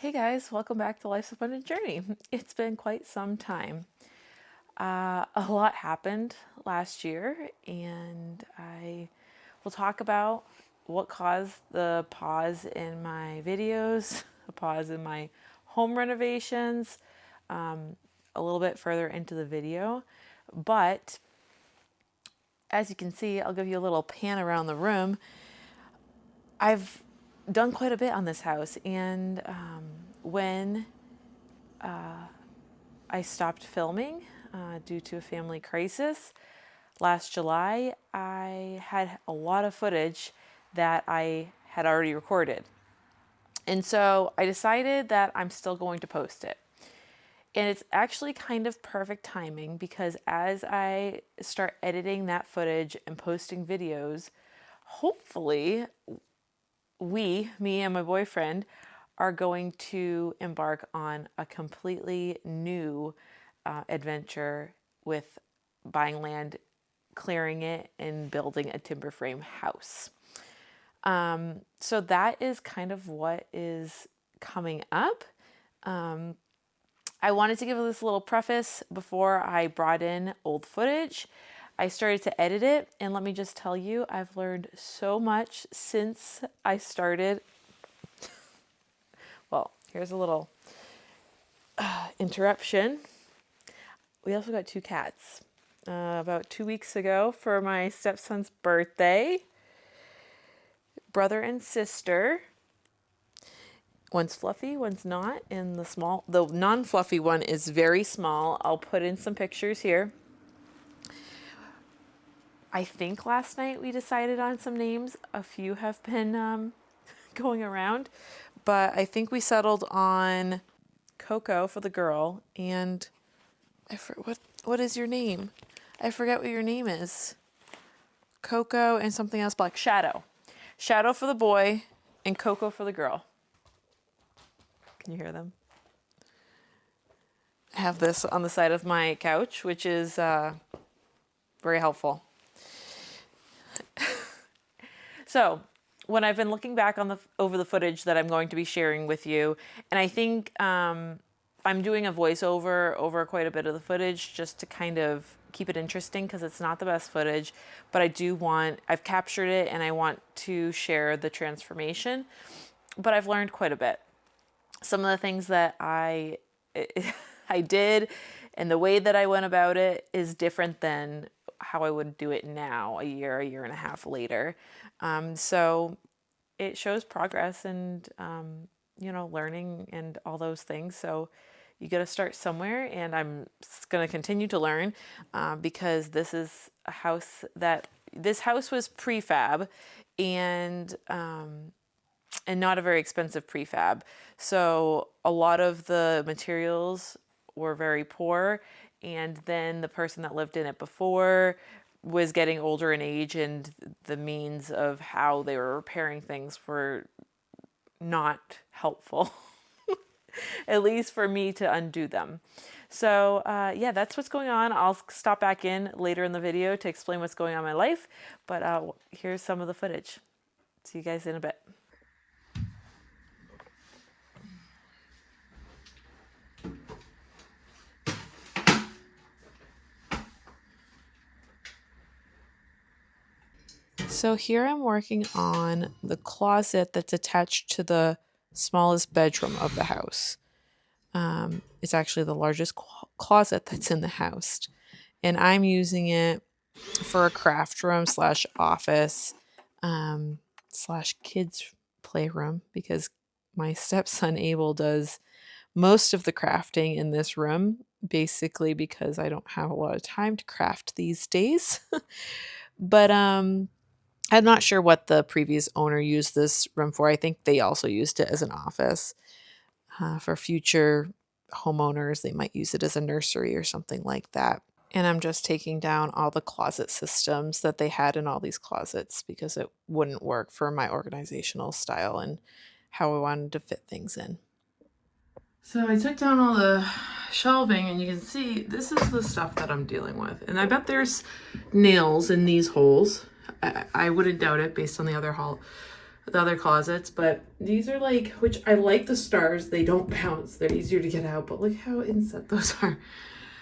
Hey guys, welcome back to Life's Abundant Journey. It's been quite some time. A lot happened last year, and I will talk about what caused the pause in my videos, a pause in my home renovations, a little bit further into the video. But as you can see, I'll give you a little pan around the room. I've done quite a bit on this house, and when I stopped filming due to a family crisis last July, I had a lot of footage that I had already recorded. And so I decided that I'm still going to post it. And it's actually kind of perfect timing because as I start editing that footage and posting videos, hopefully me and my boyfriend, are going to embark on a completely new adventure with buying land, clearing it, and building a timber frame house. So that is kind of what is coming up. I wanted to give this little preface before I brought in old footage. I started to edit it, and let me just tell you, I've learned so much since I started. Well, here's a little interruption. We also got two cats. About 2 weeks ago for my stepson's birthday, brother and sister. One's fluffy, one's not, and the non-fluffy one is very small. I'll put in some pictures here. I think last night we decided on some names. A few have been going around, but I think we settled on Coco for the girl, and what is your name? I forget what your name is. Coco and something else black. Shadow. Shadow for the boy and Coco for the girl. Can you hear them? I have this on the side of my couch, which is very helpful. So, when I've been looking back on over the footage that I'm going to be sharing with you, and I think I'm doing a voiceover over quite a bit of the footage just to kind of keep it interesting because it's not the best footage, but I've captured it and I want to share the transformation, but I've learned quite a bit. Some of the things that I did and the way that I went about it is different than how I would do it now, a year and a half later. So it shows progress and, learning and all those things. So you got to start somewhere, and I'm going to continue to learn because this is a house this house was prefab and not a very expensive prefab. So a lot of the materials were very poor. And then the person that lived in it before was getting older in age, and the means of how they were repairing things were not helpful, at least for me to undo them. So that's what's going on. I'll stop back in later in the video to explain what's going on in my life. But here's some of the footage. See you guys in a bit. So here I'm working on the closet that's attached to the smallest bedroom of the house. It's actually the largest closet that's in the house. And I'm using it for a craft room / office / kids playroom because my stepson Abel does most of the crafting in this room, basically because I don't have a lot of time to craft these days. But I'm not sure what the previous owner used this room for. I think they also used it as an office. For future homeowners, they might use it as a nursery or something like that. And I'm just taking down all the closet systems that they had in all these closets because it wouldn't work for my organizational style and how I wanted to fit things in. So I took down all the shelving, and you can see this is the stuff that I'm dealing with. And I bet there's nails in these holes. I wouldn't doubt it based on the other with other closets, but these are like, which I like the stars. They don't bounce. They're easier to get out, but look how inset those are.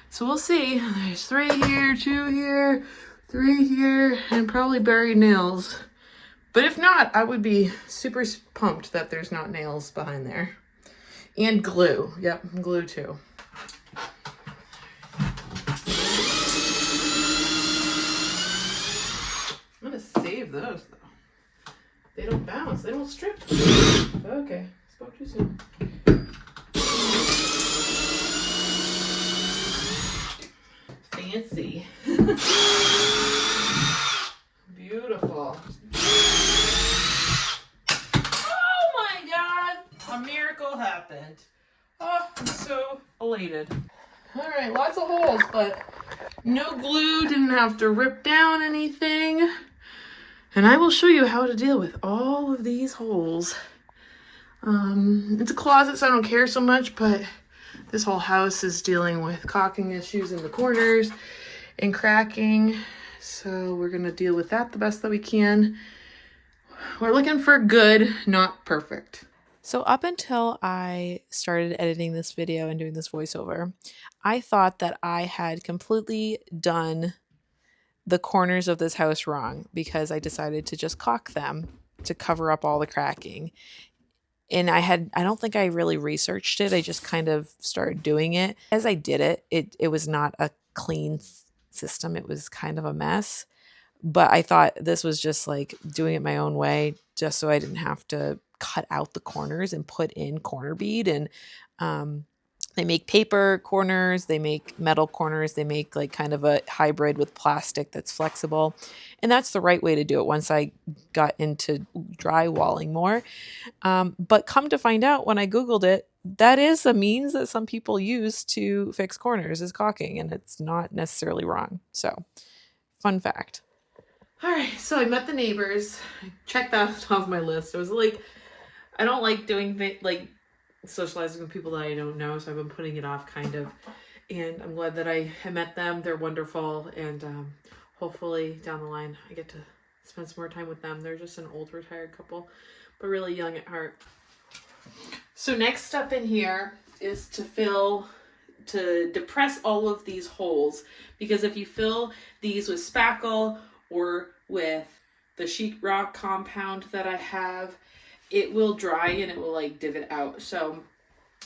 So we'll see. There's 3 here, 2 here, 3 here, and probably buried nails. But if not, I would be super pumped that there's not nails behind there. And glue. Yep, glue too. I'm gonna save those though. They don't bounce, they don't strip. Okay, spoke too soon. Fancy. Beautiful. Oh my God! A miracle happened. Oh, I'm so elated. All right, lots of holes, but no glue, didn't have to rip down anything. And I will show you how to deal with all of these holes. It's a closet, so I don't care so much, but this whole house is dealing with caulking issues in the corners and cracking. So we're gonna deal with that the best that we can. We're looking for good, not perfect. So up until I started editing this video and doing this voiceover, I thought that I had completely done the corners of this house wrong because I decided to just caulk them to cover up all the cracking. And I don't think I really researched it. I just kind of started doing it. As I did it was not a clean system. It was kind of a mess. But I thought this was just like doing it my own way, just so I didn't have to cut out the corners and put in corner bead. And they make paper corners, they make metal corners, they make like kind of a hybrid with plastic that's flexible. And that's the right way to do it once I got into drywalling more. But come to find out when I Googled it, that is a means that some people use to fix corners is caulking, and it's not necessarily wrong. So, fun fact. All right, so I met the neighbors. I checked that off my list. It was like, I don't like doing like socializing with people that I don't know, so I've been putting it off kind of. And I'm glad that I met them. They're wonderful, and hopefully down the line I get to spend some more time with them. They're just an old retired couple, but really young at heart. So next step in here is to depress all of these holes, because if you fill these with spackle or with the sheetrock compound that I have, it will dry and it will like divot out. So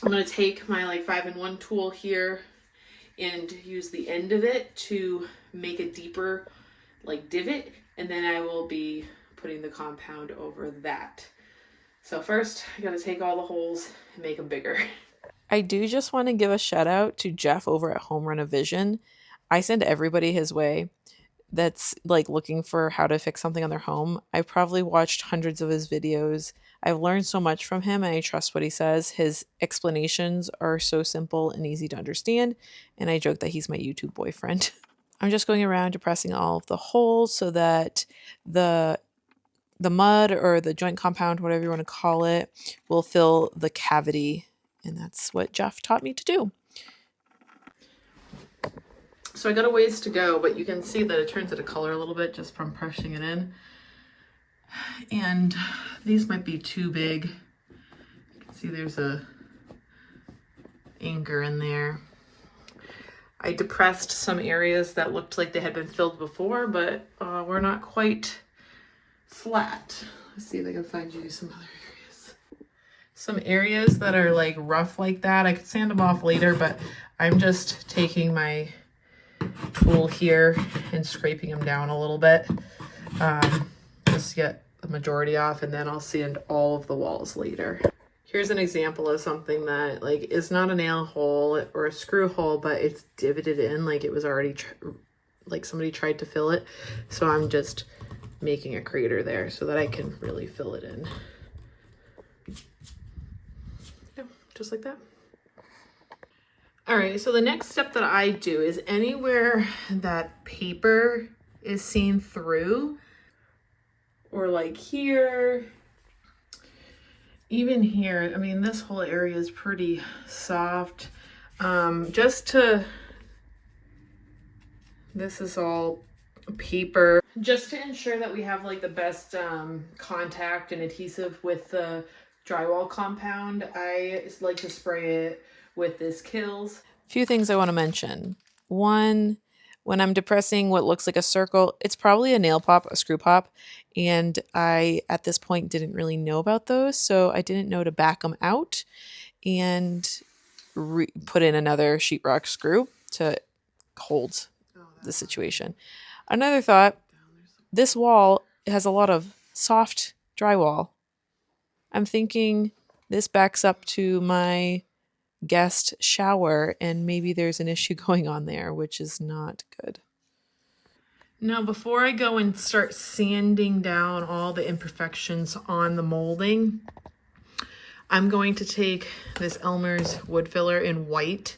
I'm going to take my like 5-in-1 tool here and use the end of it to make a deeper like divot, and then I will be putting the compound over that. So first I got to take all the holes and make them bigger. I do just want to give a shout out to Jeff over at Home Renovision. I send everybody his way that's like looking for how to fix something on their home. I've probably watched hundreds of his videos. I've learned so much from him, and I trust what he says. His explanations are so simple and easy to understand, and I joke that he's my YouTube boyfriend. I'm just going around depressing all of the holes so that the mud or the joint compound, whatever you want to call it, will fill the cavity, and that's what Jeff taught me to do. So I got a ways to go, but you can see that it turns it a color a little bit just from pressing it in. And these might be too big. You can see there's a anchor in there. I depressed some areas that looked like they had been filled before, but were not quite flat. Let's see if I can find you some other areas. Some areas that are like rough like that, I could sand them off later, but I'm just taking my tool here and scraping them down a little bit, just to get the majority off, and then I'll sand all of the walls later. Here's an example of something that like is not a nail hole or a screw hole, but it's divoted in like it was already like somebody tried to fill it. So I'm just making a crater there so that I can really fill it in. Yeah, just like that. All right, so the next step that I do is anywhere that paper is seen through, or like here, even here, I mean, this whole area is pretty soft. This is all paper just to ensure that we have like the best contact and adhesive with the drywall compound. I like to spray it with this Kills. Few things I want to mention. One, when I'm depressing what looks like a circle, it's probably a nail pop, a screw pop, and I at this point didn't really know about those, so I didn't know to back them out and put in another sheetrock screw to hold the situation. Another thought, this wall has a lot of soft drywall. I'm thinking this backs up to my guest shower and maybe there's an issue going on there, which is not good. Now, before I go and start sanding down all the imperfections on the molding, I'm going to take this Elmer's wood filler in white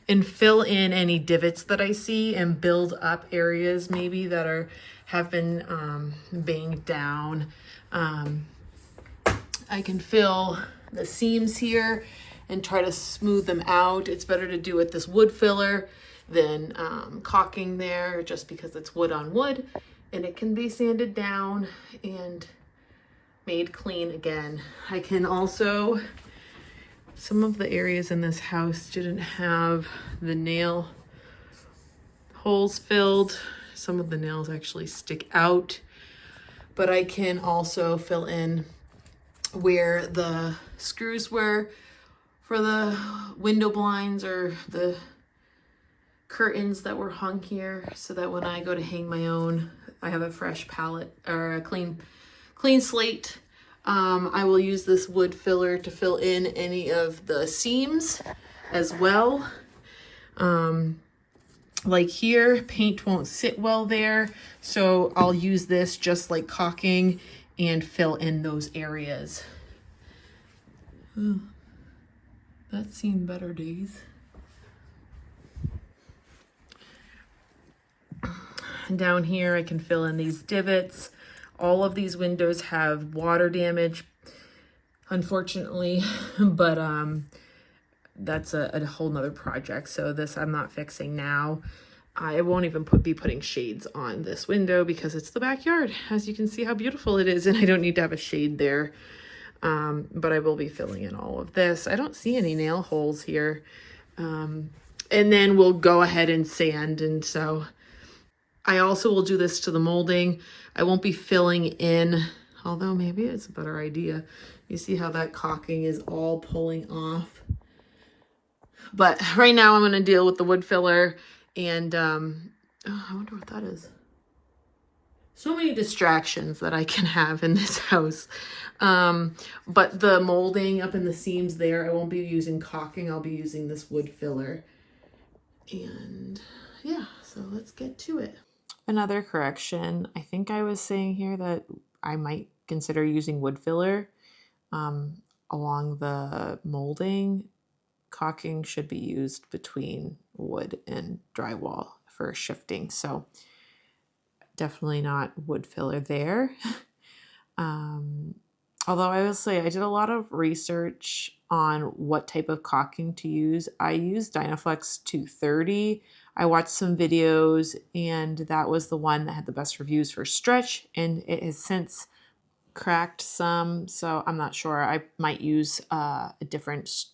and fill in any divots that I see and build up areas maybe that have been banged down. I can fill the seams here and try to smooth them out. It's better to do with this wood filler than caulking there, just because it's wood on wood and it can be sanded down and made clean again. I can also, some of the areas in this house didn't have the nail holes filled. Some of the nails actually stick out, but I can also fill in where the screws were for the window blinds or the curtains that were hung here, so that when I go to hang my own, I have a fresh palette or a clean slate. I will use this wood filler to fill in any of the seams as well. Like here, paint won't sit well there, so I'll use this just like caulking and fill in those areas. That's seen better days. Down here, I can fill in these divots. All of these windows have water damage, unfortunately, but that's a whole nother project. So this I'm not fixing now. I won't even be putting shades on this window because it's the backyard. As you can see how beautiful it is, and I don't need to have a shade there. But I will be filling in all of this. I don't see any nail holes here. And then we'll go ahead and sand. And so I also will do this to the molding. I won't be filling in, although maybe it's a better idea. You see how that caulking is all pulling off. But right now I'm going to deal with the wood filler and oh, I wonder what that is. So many distractions that I can have in this house. But the molding up in the seams there, I won't be using caulking. I'll be using this wood filler. And yeah, so let's get to it. Another correction. I think I was saying here that I might consider using wood filler along the molding. Caulking should be used between wood and drywall for shifting. So definitely not wood filler there. Although I will say I did a lot of research on what type of caulking to use. I used Dynaflex 230. I watched some videos and that was the one that had the best reviews for stretch, and it has since cracked some, so I'm not sure. I might use a different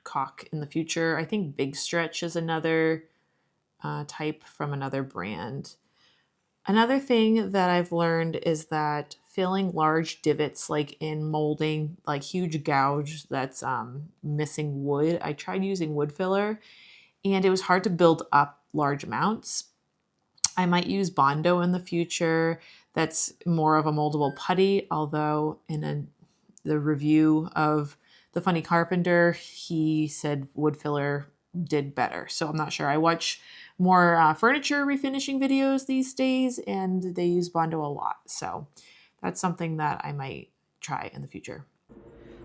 caulk in the future. I think Big Stretch is another type from another brand. Another thing that I've learned is that filling large divots, like in molding, like huge gouge that's missing wood, I tried using wood filler and it was hard to build up large amounts. I might use Bondo in the future. That's more of a moldable putty, although in the review of The Funny Carpenter, he said wood filler did better. So I'm not sure. I watch more furniture refinishing videos these days, and they use Bondo a lot. So that's something that I might try in the future.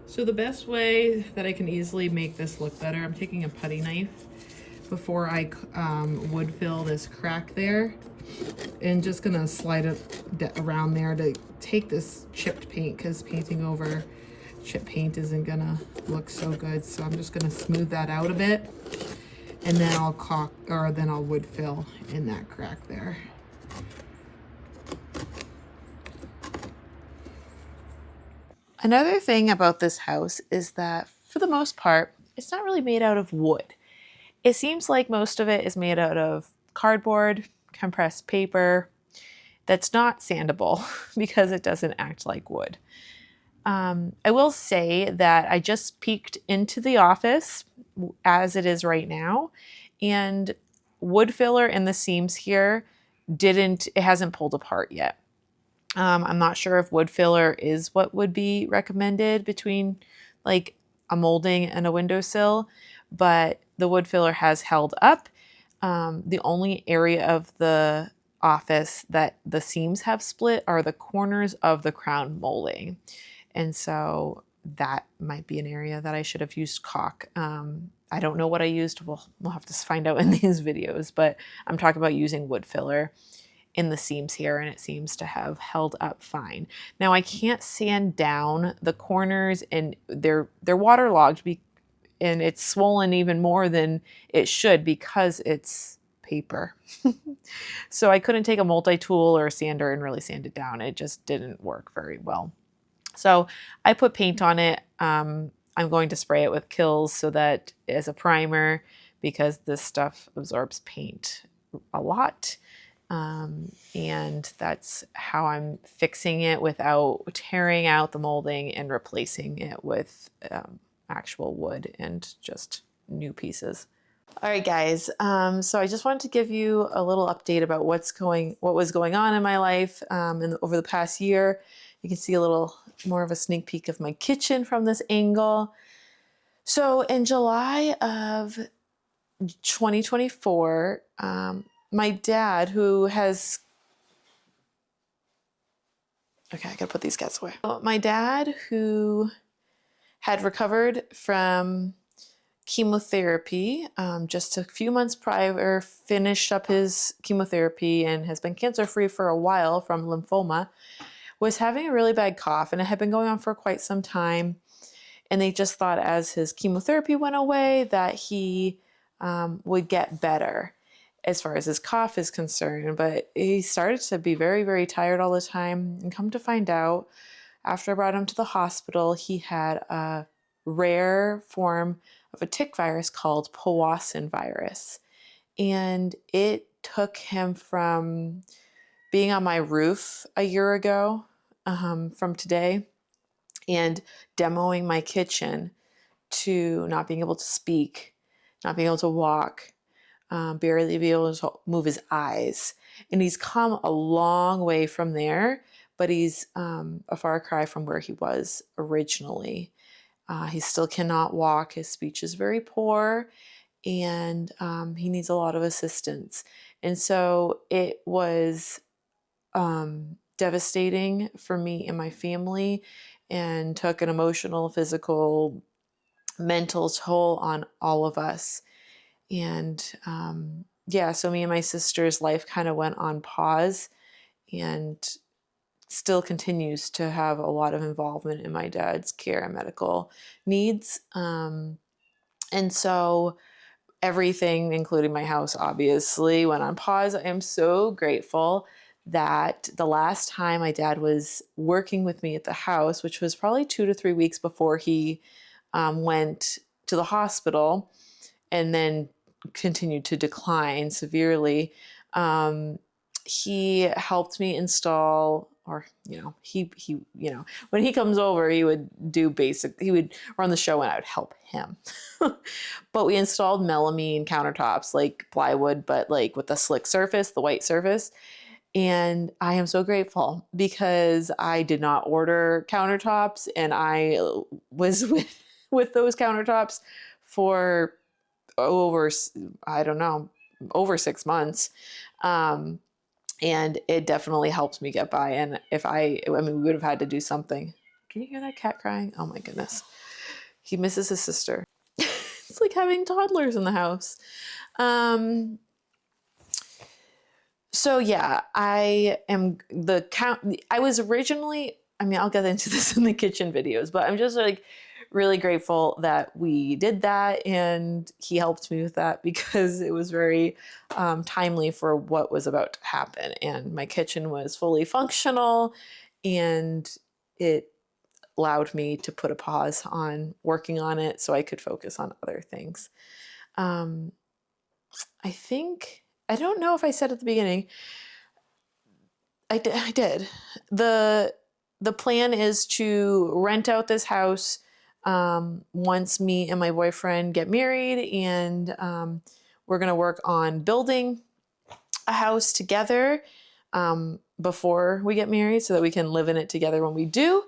So the best way that I can easily make this look better, I'm taking a putty knife before I wood fill this crack there, and just gonna slide it around there to take this chipped paint, because painting over chip paint isn't gonna look so good. So I'm just gonna smooth that out a bit, and then I'll wood fill in that crack there. Another thing about this house is that for the most part, it's not really made out of wood. It seems like most of it is made out of cardboard, compressed paper that's not sandable because it doesn't act like wood. I will say that I just peeked into the office as it is right now, and wood filler in the seams here it hasn't pulled apart yet. I'm not sure if wood filler is what would be recommended between like a molding and a windowsill, but the wood filler has held up. The only area of the office that the seams have split are the corners of the crown molding. And so that might be an area that I should have used caulk. I don't know what I used. We'll have to find out in these videos, but I'm talking about using wood filler in the seams here, and it seems to have held up fine. Now I can't sand down the corners, and they're waterlogged, and it's swollen even more than it should because it's paper. So I couldn't take a multi-tool or a sander and really sand it down. It just didn't work very well. So I put paint on it. I'm going to spray it with Kills so that as a primer, because this stuff absorbs paint a lot. And that's how I'm fixing it without tearing out the molding and replacing it with actual wood and just new pieces. All right, guys. So I just wanted to give you a little update about what was going on in my life over the past year. You can see a little more of a sneak peek of my kitchen from this angle. So in July of 2024, my dad, I gotta put these guys away. My dad, who had recovered from chemotherapy just a few months prior, finished up his chemotherapy and has been cancer-free for a while from lymphoma, was having a really bad cough, and it had been going on for quite some time. And they just thought as his chemotherapy went away that he would get better as far as his cough is concerned. But he started to be very, very tired all the time. And come to find out, after I brought him to the hospital, he had a rare form of a tick virus called Powassan virus. And it took him from being on my roof a year ago from today and demoing my kitchen to not being able to speak, not being able to walk, barely be able to move his eyes. And he's come a long way from there, but he's a far cry from where he was originally. He still cannot walk. His speech is very poor, and he needs a lot of assistance. And so it was devastating for me and my family, and took an emotional, physical, mental toll on all of us. And so me and my sister's life kind of went on pause, and still continues to have a lot of involvement in my dad's care and medical needs. And so everything, including my house, obviously went on pause. I am so grateful that the last time my dad was working with me at the house, which was probably 2 to 3 weeks before he went to the hospital and then continued to decline severely, he helped me install, or when he comes over, he would run the show and I would help him. But we installed melamine countertops, like plywood, but like with the slick surface, the white surface. And I am so grateful because I did not order countertops, and I was with those countertops for over 6 months. And it definitely helped me get by. And we would have had to do something. Can you hear that cat crying? Oh my goodness. He misses his sister. It's like having toddlers in the house. So yeah, I was originally, I'll get into this in the kitchen videos, but I'm just like really grateful that we did that, and he helped me with that because it was very timely for what was about to happen. And my kitchen was fully functional, and it allowed me to put a pause on working on it so I could focus on other things. I think, I don't know if I said at the beginning, I did. The plan is to rent out this house once me and my boyfriend get married, and we're going to work on building a house together before we get married so that we can live in it together when we do.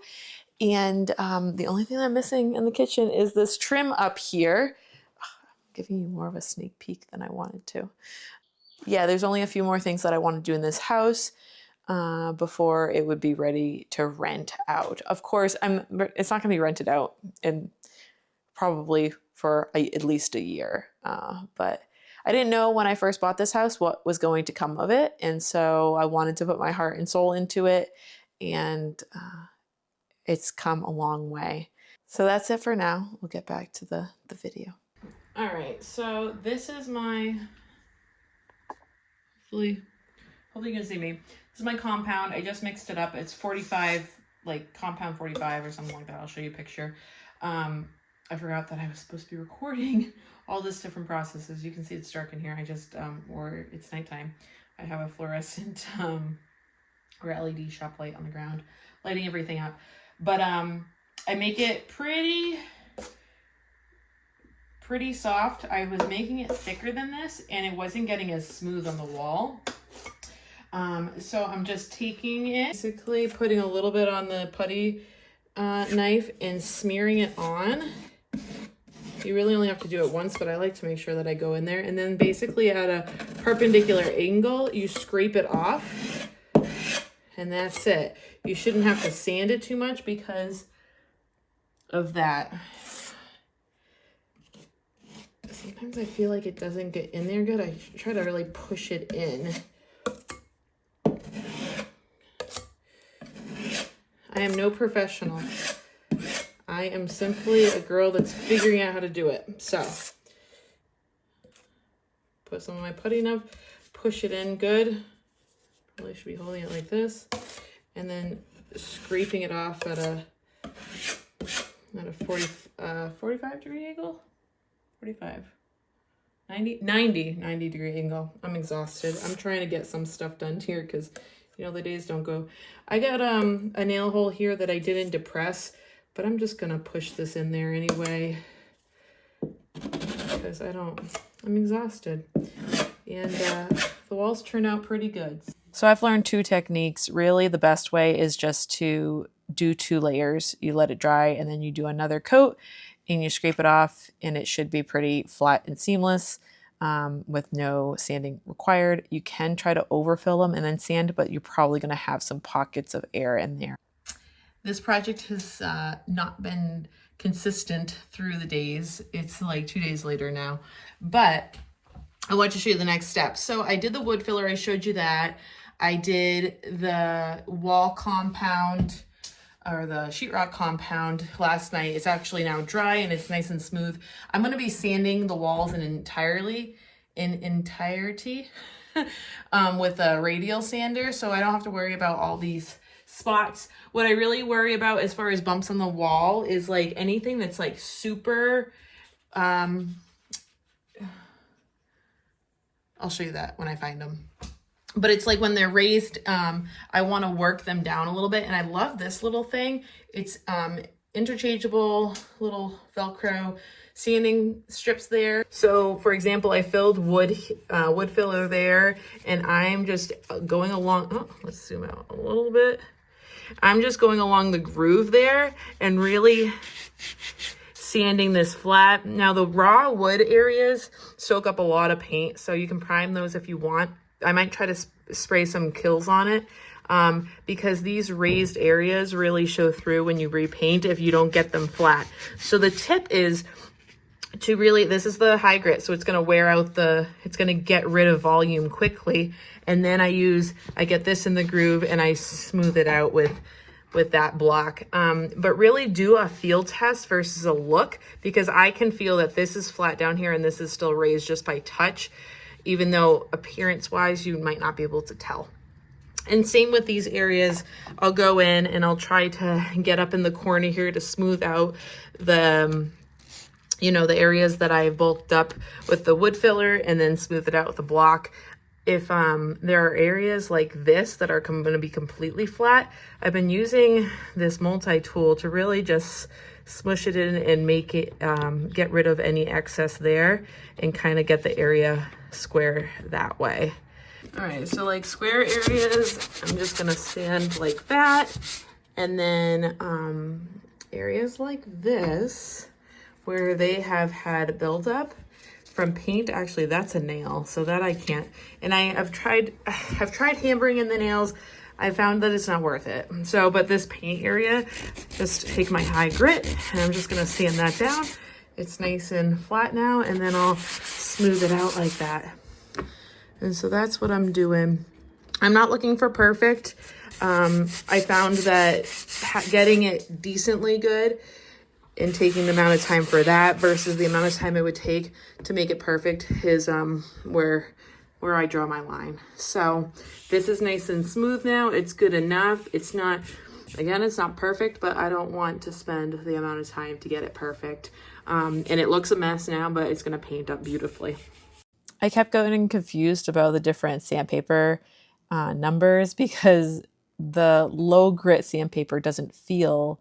And the only thing I'm missing in the kitchen is this trim up here. I'm giving you more of a sneak peek than I wanted to. Yeah, there's only a few more things that I want to do in this house before it would be ready to rent out. Of course, it's not going to be rented out in probably for at least a year. But I didn't know when I first bought this house what was going to come of it. And so I wanted to put my heart and soul into it. And it's come a long way. So that's it for now. We'll get back to the video. All right, so this is my, hopefully you can see me. This is my compound. I just mixed it up. It's 45, like compound 45 or something like that. I'll show you a picture. I forgot that I was supposed to be recording all this different processes. You can see it's dark in here. I just, it's nighttime. I have a fluorescent or LED shop light on the ground, lighting everything up. But I make it pretty soft. I was making it thicker than this and it wasn't getting as smooth on the wall. So I'm just taking it, basically putting a little bit on the putty knife and smearing it on. You really only have to do it once, but I like to make sure that I go in there. And then basically at a perpendicular angle, you scrape it off. And that's it. You shouldn't have to sand it too much because of that. Sometimes I feel like it doesn't get in there good. I try to really push it in. I am no professional. I am simply a girl that's figuring out how to do it. So, put some of my putty enough, push it in good. Probably should be holding it like this. And then scraping it off at a 45 degree angle? 90 degree angle. I'm exhausted. I'm trying to get some stuff done here because, you know, the days don't go. I got a nail hole here that I didn't depress, but I'm just going to push this in there anyway because I'm exhausted. And the walls turn out pretty good. So I've learned 2 techniques. Really, the best way is just to do 2 layers. You let it dry and then you do another coat and you scrape it off and it should be pretty flat and seamless with no sanding required. You can try to overfill them and then sand, but you're probably going to have some pockets of air in there. This project has not been consistent through the days. It's like 2 days later now, but I want to show you the next step. So I did the wood filler. I showed you that. I did the wall compound or the sheetrock compound last night. It's actually now dry and it's nice and smooth. I'm going to be sanding the walls in entirety with a radial sander, so I don't have to worry about all these spots. What I really worry about as far as bumps on the wall is like anything that's like super, I'll show you that when I find them. But it's like when they're raised, I want to work them down a little bit. And I love this little thing. It's interchangeable little Velcro sanding strips there. So for example, I filled wood filler there and I'm just going along. Oh, let's zoom out a little bit. I'm just going along the groove there and really sanding this flat. Now the raw wood areas soak up a lot of paint, so you can prime those if you want. I might try to spray some Kills on it because these raised areas really show through when you repaint if you don't get them flat. So the tip is to really, this is the high grit, so it's going to wear out it's going to get rid of volume quickly. And then I get this in the groove and I smooth it out with that block. But really do a feel test versus a look, because I can feel that this is flat down here and this is still raised just by touch, even though appearance wise, you might not be able to tell. And same with these areas. I'll go in and I'll try to get up in the corner here to smooth out the, you know, the areas that I bulked up with the wood filler, and then smooth it out with a block. If there are areas like this that are going to be completely flat, I've been using this multi-tool to really just smush it in and make it, get rid of any excess there and kind of get the area square that way. All right, so like square areas, I'm just gonna sand like that. And then areas like this, where they have had buildup from paint, actually that's a nail, so that I can't. And I've tried hammering in the nails. I found that it's not worth it. So, but this paint area, just take my high grit and I'm just gonna sand that down. It's nice and flat now, and then I'll smooth it out like that. And so that's what I'm doing. I'm not looking for perfect. I found that getting it decently good and taking the amount of time for that versus the amount of time it would take to make it perfect is where I draw my line. So this is nice and smooth now. It's good enough. It's not, again, it's not perfect, but I don't want to spend the amount of time to get it perfect. And it looks a mess now, but it's gonna paint up beautifully. I kept getting confused about the different sandpaper numbers because the low grit sandpaper doesn't feel,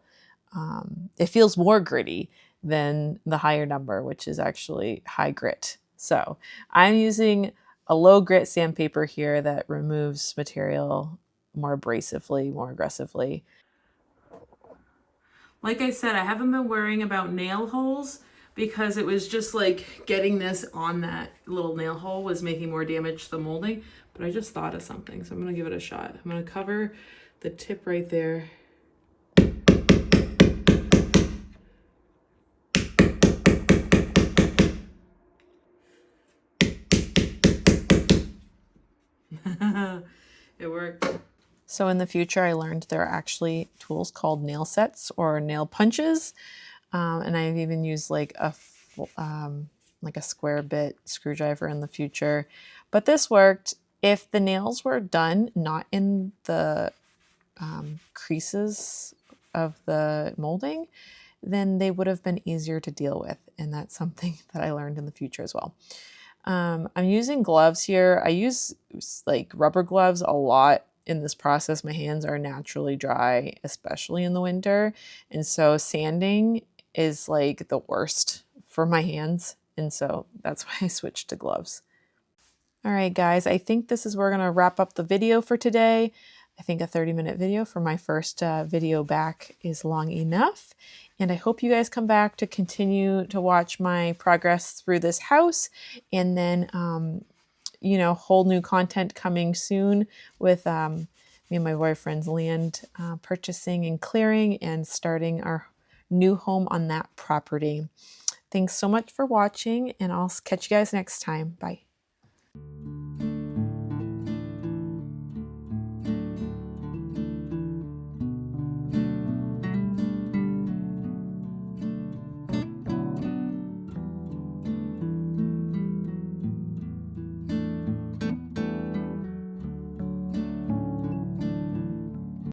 it feels more gritty than the higher number, which is actually high grit. So I'm using a low grit sandpaper here that removes material more abrasively, more aggressively. Like I said, I haven't been worrying about nail holes because it was just like getting this on that little nail hole was making more damage to the molding. But I just thought of something, so I'm gonna give it a shot. I'm gonna cover the tip right there. It worked. So in the future, I learned there are actually tools called nail sets or nail punches. And I've even used like a square bit screwdriver in the future. But this worked. If the nails were done not in the creases of the molding, then they would have been easier to deal with. And that's something that I learned in the future as well. I'm using gloves here. I use like rubber gloves a lot in this process. My hands are naturally dry, especially in the winter. And so sanding is like the worst for my hands. And so that's why I switched to gloves. All right, guys, I think this is where we're going to wrap up the video for today. I think a 30-minute video for my first video back is long enough. And I hope you guys come back to continue to watch my progress through this house. And then, you know, whole new content coming soon with me and my boyfriend's land purchasing and clearing and starting our new home on that property. Thanks so much for watching, and I'll catch you guys next time. Bye.